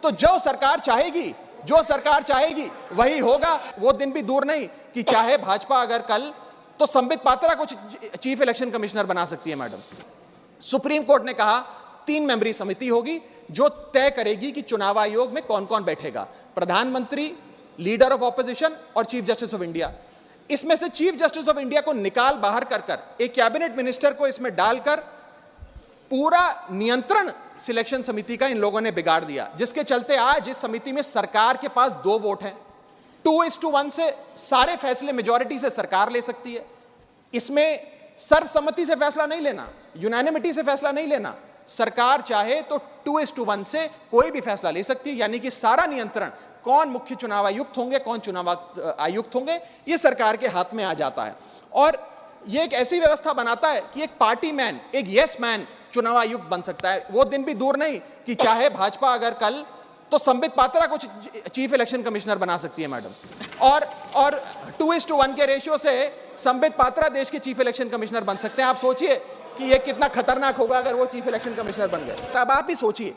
तो जो सरकार चाहेगी वही होगा। वो दिन भी दूर नहीं कि चाहे भाजपा अगर कल तो संबित पात्रा को चीफ इलेक्शन कमिश्नर बना सकती है मैडम। सुप्रीम कोर्ट ने कहा 3 मेंबरी समिति होगी जो तय करेगी कि चुनाव आयोग में कौन कौन बैठेगा, प्रधानमंत्री, लीडर ऑफ ऑपोजिशन और चीफ जस्टिस ऑफ इंडिया। इसमें से चीफ जस्टिस ऑफ इंडिया को निकाल बाहर कर एक कैबिनेट मिनिस्टर को इसमें डालकर पूरा नियंत्रण सिलेक्शन समिति का इन लोगों ने बिगाड़ दिया, जिसके चलते आज इस समिति में सरकार के पास 2 वोट हैं। 2:1 से सारे फैसले मेजॉरिटी से सरकार ले सकती है। इसमें सर्वसम्मति से फैसला नहीं लेना, यूनानिमिटी से फैसला नहीं लेना। सरकार चाहे तो 2:1 से कोई भी फैसला ले सकती है, यानी कि सारा नियंत्रण कौन मुख्य चुनाव आयुक्त होंगे, कौन चुनाव आयुक्त होंगे, ये सरकार के हाथ में आ जाता है। और ये एक ऐसी व्यवस्था बनाता है कि एक पार्टी मैन, एक यस मैन चुनाव आयुक्त बन सकता है। वो दिन भी दूर नहीं कि चाहे भाजपा अगर कल तो संबित पात्रा को चीफ इलेक्शन कमिश्नर बना सकती है मैडम। और 2:1 के रेशियो से संबित पात्रा देश के चीफ इलेक्शन कमिश्नर बन सकते हैं। आप सोचिए कि ये कितना खतरनाक होगा अगर वो चीफ इलेक्शन कमिश्नर बन गए। तो अब आप ही सोचिए,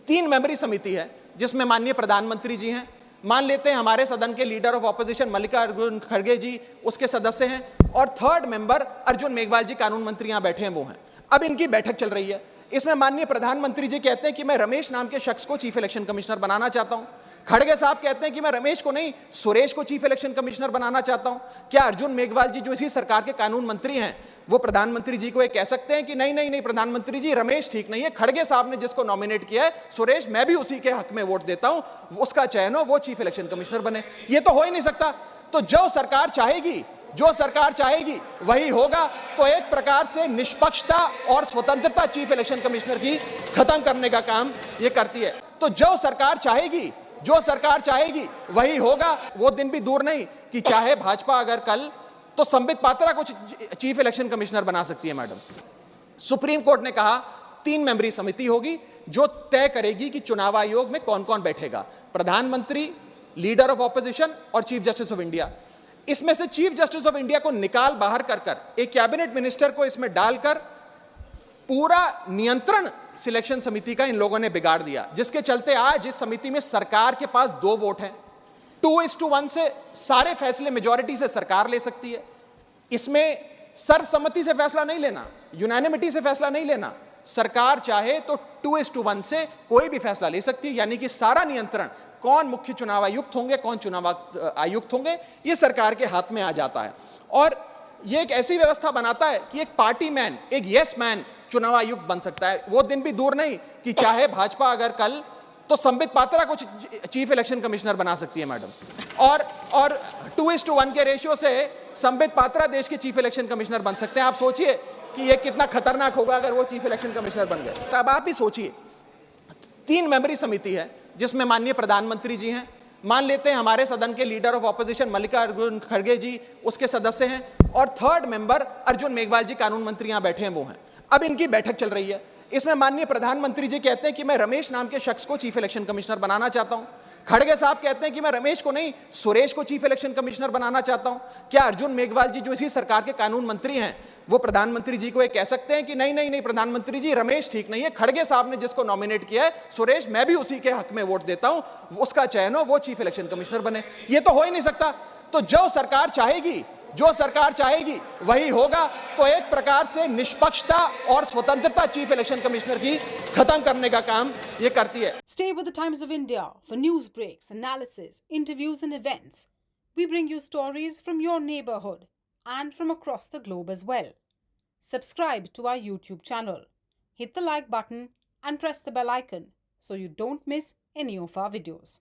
3 मेंबरी समिति है जिसमें माननीय प्रधानमंत्री जी हैं, मान लेते हैं हमारे सदन के लीडर ऑफ ऑपोजिशन मल्लिकार्जुन खड़गे जी उसके सदस्य हैं, और 3rd मेंबर अर्जुन मेघवाल जी कानून मंत्री यहां बैठे हैं वो हैं। अब इनकी बैठक चल रही है। इसमें माननीय प्रधानमंत्री जी कहते हैं कि मैं रमेश नाम के शख्स को चीफ इलेक्शन कमिश्नर बनाना चाहता हूं। खड़गे साहब कहते हैं कि मैं रमेश को नहीं, सुरेश को चीफ इलेक्शन कमिश्नर बनाना चाहता हूं। क्या अर्जुन मेघवाल जी जो इसी सरकार के कानून मंत्री हैं वो प्रधानमंत्री जी को ये कह सकते हैं कि नहीं नहीं नहीं प्रधानमंत्री जी, रमेश ठीक नहीं है, खड़गे साहब ने जिसको नॉमिनेट किया है सुरेश, मैं भी उसी के हक में वोट देता हूं, उसका चयन हो, वो चीफ इलेक्शन कमिश्नर बने? ये तो हो ही नहीं सकता। तो जो सरकार चाहेगी वही होगा। तो एक प्रकार से निष्पक्षता और स्वतंत्रता चीफ इलेक्शन कमिश्नर की खत्म करने का काम ये करती है। तो जो सरकार चाहेगी वही होगा। वो दिन भी दूर नहीं कि चाहे भाजपा अगर कल तो संबित पात्रा को चीफ इलेक्शन कमिश्नर बना सकती है मैडम। सुप्रीम कोर्ट ने कहा 3 मेंबरी समिति होगी जो तय करेगी कि चुनाव आयोग में कौन कौन बैठेगा, प्रधानमंत्री, लीडर ऑफ ऑपोजिशन और चीफ जस्टिस ऑफ इंडिया। इसमें से चीफ जस्टिस ऑफ इंडिया को निकाल बाहर कर एक कैबिनेट मिनिस्टर को इसमें डालकर पूरा नियंत्रण सिलेक्शन समिति का इन लोगों ने बिगाड़ दिया, जिसके चलते आज इस समिति में सरकार के पास 2 वोट हैं। 2:1 से सारे फैसले मेजॉरिटी से सरकार ले सकती है। इसमें सर्वसम्मति से फैसला नहीं लेना, यूनानिमिटी से फैसला नहीं लेना। सरकार चाहे तो 2:1 से कोई भी फैसला ले सकती है, यानी कि सारा नियंत्रण कौन मुख्य चुनाव आयुक्त होंगे, कौन चुनाव आयुक्त होंगे, ये सरकार के हाथ में आ जाता है। और ये एक ऐसी व्यवस्था बनाता है कि एक पार्टी मैन, एक यस मैन चुनाव आयुक्त बन सकता है। वो दिन भी दूर नहीं कि चाहे भाजपा अगर कल तो संबित पात्रा को चीफ इलेक्शन कमिश्नर बना सकती है मैडम। और 2:1 के रेशियो से संबित पात्रा देश के चीफ इलेक्शन कमिश्नर बन सकते हैं। आप सोचिए कि ये कितना खतरनाक होगा अगर वो चीफ इलेक्शन कमिश्नर बन गए। तो अब आप ही सोचिए, 3 मेंबरी समिति है जिसमें माननीय प्रधानमंत्री जी हैं, मान लेते हैं हमारे सदन के लीडर ऑफ ऑपोजिशन मल्लिकार्जुन खड़गे जी उसके सदस्य हैं, और 3rd मेंबर अर्जुन मेघवाल जी कानून मंत्री यहां बैठे हैं वो हैं। अब इनकी बैठक चल रही है। इसमें माननीय प्रधानमंत्री जी कहते हैं कि मैं रमेश नाम के शख्स को चीफ इलेक्शन कमिश्नर बनाना चाहता हूं। खड़गे साहब कहते हैं कि मैं रमेश को नहीं, सुरेश को चीफ इलेक्शन कमिश्नर बनाना चाहता हूं। क्या अर्जुन मेघवाल जी जो इसी सरकार के कानून मंत्री हैं वो प्रधानमंत्री जी को ये कह सकते हैं कि नहीं नहीं नहीं प्रधानमंत्री जी, रमेश ठीक नहीं है, खड़गे साहब ने जिसको नॉमिनेट किया है सुरेश, मैं भी उसी के हक में वोट देता हूं, उसका चयन हो, वो चीफ इलेक्शन कमिश्नर बने? ये तो हो ही नहीं सकता। तो जो सरकार चाहेगी वही होगा। तो एक प्रकार से निष्पक्षता और स्वतंत्रता चीफ इलेक्शन कमिश्नर की खत्म करने का काम ये करती है। Stay with the Times of India for news breaks, analysis, interviews and events. We bring you stories from your neighborhood and from across the globe as well. Subscribe to our YouTube channel. Hit the like button and press the bell icon so you don't miss any of our videos.